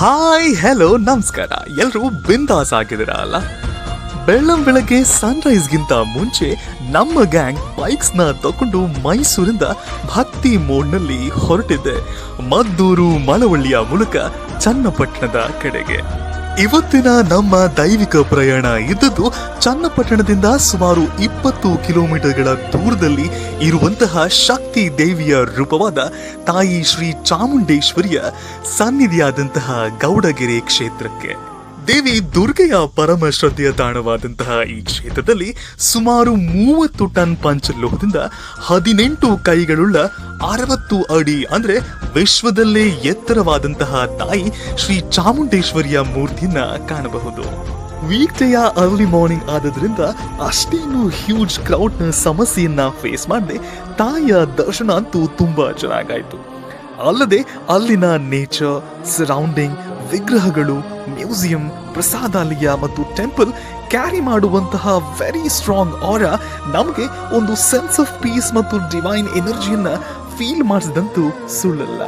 Hi hello ನಮಸ್ಕಾರ. ಎಲ್ಲರೂ ಬಿಂದಾಸ್ ಆಗಿದ್ದೀರಾ ಅಲ್ಲ? ಬೆಳ್ಳಂಬೆಳಗ್ಗೆ ಸನ್ರೈಸ್ಗಿಂತ ಮುಂಚೆ ನಮ್ಮ ಗ್ಯಾಂಗ್ ಬೈಕ್ಸ್ನ ತಕೊಂಡು ಮೈಸೂರಿಂದ ಭಕ್ತಿ ಮೋಡ್ನಲ್ಲಿ ಹೊರಟಿದ್ದೆ ಮದ್ದೂರು ಮಳವಳ್ಳಿಯ ಮೂಲಕ ಚನ್ನಪಟ್ಟಣದ ಕಡೆಗೆ. ಇವತ್ತಿನ ನಮ್ಮ ದೈವಿಕ ಪ್ರಯಾಣ ಇದ್ದದ್ದು ಚನ್ನಪಟ್ಟಣದಿಂದ ಸುಮಾರು 20 ಕಿಲೋಮೀಟರ್ಗಳ ದೂರದಲ್ಲಿ ಇರುವಂತಹ ಶಕ್ತಿ ದೇವಿಯ ರೂಪವಾದ ತಾಯಿ ಶ್ರೀ ಚಾಮುಂಡೇಶ್ವರಿಯ ಸನ್ನಿಧಿಯಾದಂತಹ ಗೌಡಗೆರೆ ಕ್ಷೇತ್ರಕ್ಕೆ. ದೇವಿ ದುರ್ಗೆಯ ಪರಮ ಶ್ರದ್ಧೆಯ ತಾಣವಾದಂತಹ ಈ ಕ್ಷೇತ್ರದಲ್ಲಿ ಸುಮಾರು 30 ಟನ್ ಪಂಚಲೋಹದಿಂದ 18 ಕೈಗಳುಳ್ಳ 60 ಅಡಿ ಅಂದ್ರೆ ವಿಶ್ವದಲ್ಲೇ ಎತ್ತರವಾದಂತಹ ತಾಯಿ ಶ್ರೀ ಚಾಮುಂಡೇಶ್ವರಿಯ ಮೂರ್ತಿಯನ್ನ ಕಾಣಬಹುದು. ವೀಕ್ ಡೇಯ ಅರ್ಲಿ ಮಾರ್ನಿಂಗ್ ಆದ್ರಿಂದ ಅಷ್ಟೇನು ಹ್ಯೂಜ್ ಕ್ರೌಡ್ ನ ಸಮಸ್ಯೆಯನ್ನ ಫೇಸ್ ಮಾಡದೆ ತಾಯಿಯ ದರ್ಶನ ಅಂತೂ ತುಂಬಾ ಚೆನ್ನಾಗಾಯ್ತು. ಅಲ್ಲದೆ ಅಲ್ಲಿನ ನೇಚರ್, ಸರೌಂಡಿಂಗ್, ವಿಗ್ರಹಗಳು, ಮ್ಯೂಸಿಯಂ, ಪ್ರಸಾದಾಲಯ ಮತ್ತು ಟೆಂಪಲ್ ಕ್ಯಾರಿ ಮಾಡುವಂತಹ ವೆರಿ ಸ್ಟ್ರಾಂಗ್ ಆರ ನಮಗೆ ಒಂದು ಸೆನ್ಸ್ ಆಫ್ ಪೀಸ್ ಮತ್ತು ಡಿವೈನ್ ಎನರ್ಜಿಯನ್ನ ಫೀಲ್ ಮಾಡಿಸಿದಂತೂ ಸುಳ್ಳಲ್ಲ.